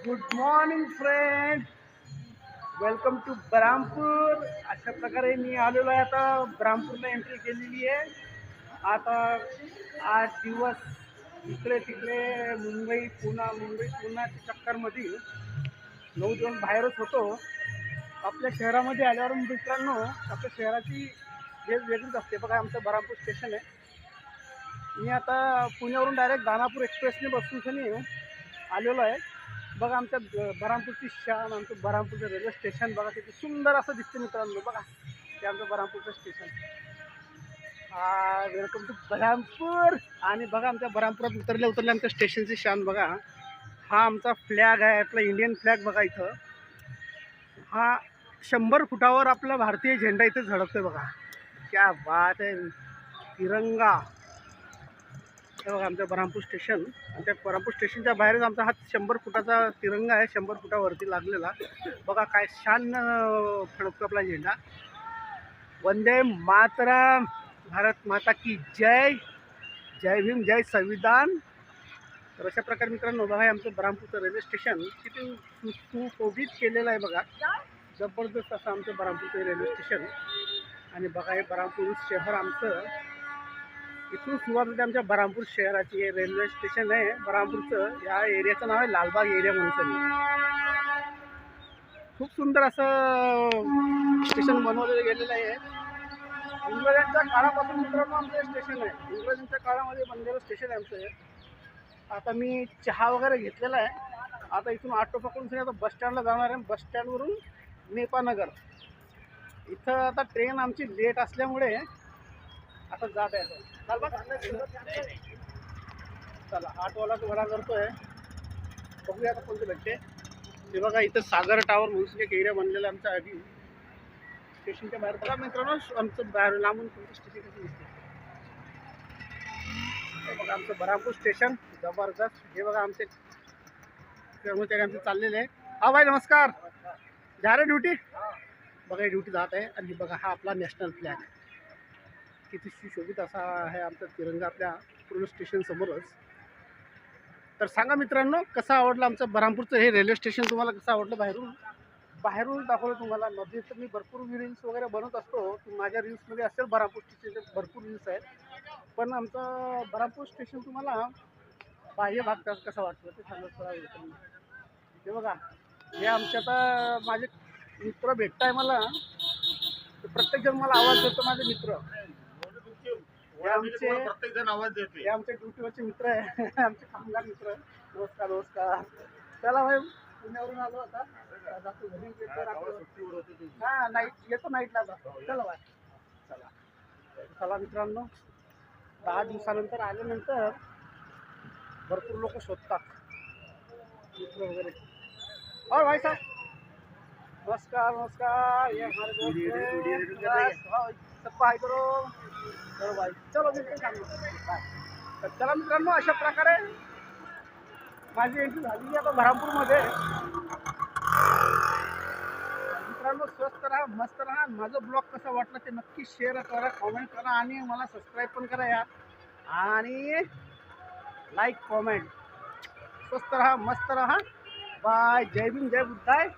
Good morning friend, welcome to Berhampur. अशा प्रकारे मी आलेलो आहे. आता बरामपूरला एंट्री केलेली आहे. आता 8 दिवस इकडे तिकडे मुंबई पुण्याच्या चक्करमध्ये 9 दिवस बाहेरच होतो. आपल्या शहरामध्ये आल्यावर मित्रांनो, आपल्या शहराची वेगळीच असते. बघा, आमचं बरामपूर स्टेशन आहे. मी आता पुण्यावरून डायरेक्ट दानापूर एक्सप्रेसने बसून आलेलो आहे. बघा, आमच्या बरामपूरची शान, आमचं बरामपूरचं रेल्वे स्टेशन बघा, किती सुंदर असं दिसते मित्रांनो. बघा, ते आमचं बरामपूरचं स्टेशन. Welcome to Berhampur. आणि बघा, आमच्या बरामपुरात उतरल्या आमच्या स्टेशनची शान बघा. हा आमचा फ्लॅग आहे, आपला इंडियन फ्लॅग बघा. इथं हा 100 फुटावर आपला भारतीय झेंडा इथे झळकतोय बघा. क्या बात आहे. तिरंगा. हे बघा आमचं बरामपूर स्टेशन. आणि त्या बरामपूर स्टेशनच्या बाहेरच आमचा हा 100 फुटाचा तिरंगा आहे, 100 फुटावरती लागलेला. बघा काय शान फडकतो आपला झेंडा. वंदे मातरम. भारत माता की जय. जय भीम, जय संविधान. तर अशा प्रकारे मित्रांनो, बघा हे आमचं बरामपूरचं रेल्वे स्टेशन किती सुशोभित केलेलं आहे बघा. जबरदस्त असं आमचं बरामपूरचं रेल्वे स्टेशन. आणि बघा, हे बरामपूर शहर आमचं. इथून सुरुवात होते आमच्या बरामपूर शहराची. हे रेल्वे स्टेशन आहे बरामपूरचं. या एरियाचं नाव आहे लालबाग एरिया म्हणून. खूप सुंदर असं स्टेशन बनवलेलं गेलेलं आहे. इंग्रजांच्या काळापासून मित्रांनो आमचं हे स्टेशन आहे. इंग्रजांच्या काळामध्ये बनलेलं स्टेशन आहे आमचं हे. आता मी चहा वगैरे घेतलेला आहे. आता इथून ऑटो पकडून आता बस स्टँडला जाणार आहे. बस स्टँडवरून नेपानगर. इथं आता ट्रेन आमची लेट असल्यामुळे आता जात आहे. चला, ऑटोवाला घोडा करतोय. बघूया आता कोणते भेटते. हे बघा, इथं सागर टावर म्हणून एक एरिया बनलेला आमच्या आधी स्टेशनच्या बाहेर. बघा मित्रांनो, आमचं बाहेर लांबून कोणतं स्टेशन कसं दिसतं. हे बघा आमचं बरामपूर स्टेशन जबरदस्त. हे बघा आमचे कर्मचारी आमचे चाललेले आहे. हा भाई नमस्कार. जा रे ड्युटी. बघा ही ड्युटी जात आहे. आणि बघा हा आपला नॅशनल फ्लॅग किती सुशोभित असा आहे आमचा तिरंगा आपल्या पूर्ण स्टेशन समोरच. तर सांगा मित्रांनो, कसं आवडलं आमचं बरामपूरचं हे रेल्वे स्टेशन. तुम्हाला कसं आवडलं? बाहेरून दाखवलं तुम्हाला. मध्ये तर मी भरपूर रील्स वगैरे बनवत असतो. माझ्या रील्समध्ये असेल बरामपूर स्टेशनचे भरपूर रील्स आहेत. पण आमचं बरामपूर स्टेशन तुम्हाला बाह्य भाग कसं वाटतं ते सांगत. हे बघा, हे आमच्या आता माझे मित्र भेटताय मला. प्रत्येक जण मला आवाज देतो. माझे मित्र प्रत्येक जण आवाज देते. हे आमचे ड्युटीवरचे मित्र आहे. आमचे कामगार मित्र. नमस्कार नमस्कार. चला भाई, पुण्यावरून आलो आता. जातो घरी. हा, नाईट येतो नाईटला आता. चला बाय. चला चला मित्रांनो, 10 दिवसानंतर आल्यानंतर भरपूर लोक शोधतात मित्र वगैरे. और भाई साहब नमस्कार नमस्कार. ये हमारे दोस्त हैं. सबको हाय करो. चलो भाई, चलो मिळते बाय. तर चला मित्रांनो, अशा प्रकारे माझी एंट्री झाली आता बरामपूरमध्ये. मित्रांनो, स्वस्त राहा, मस्त राहा. माझं ब्लॉग कसा वाटला ते नक्की शेअर करा, कॉमेंट करा. आणि मला सबस्क्राईब पण करा या. आणि लाईक कॉमेंट. स्वस्त राहा, मस्त राहा. बाय. जय भीम, जय बुद्धाय.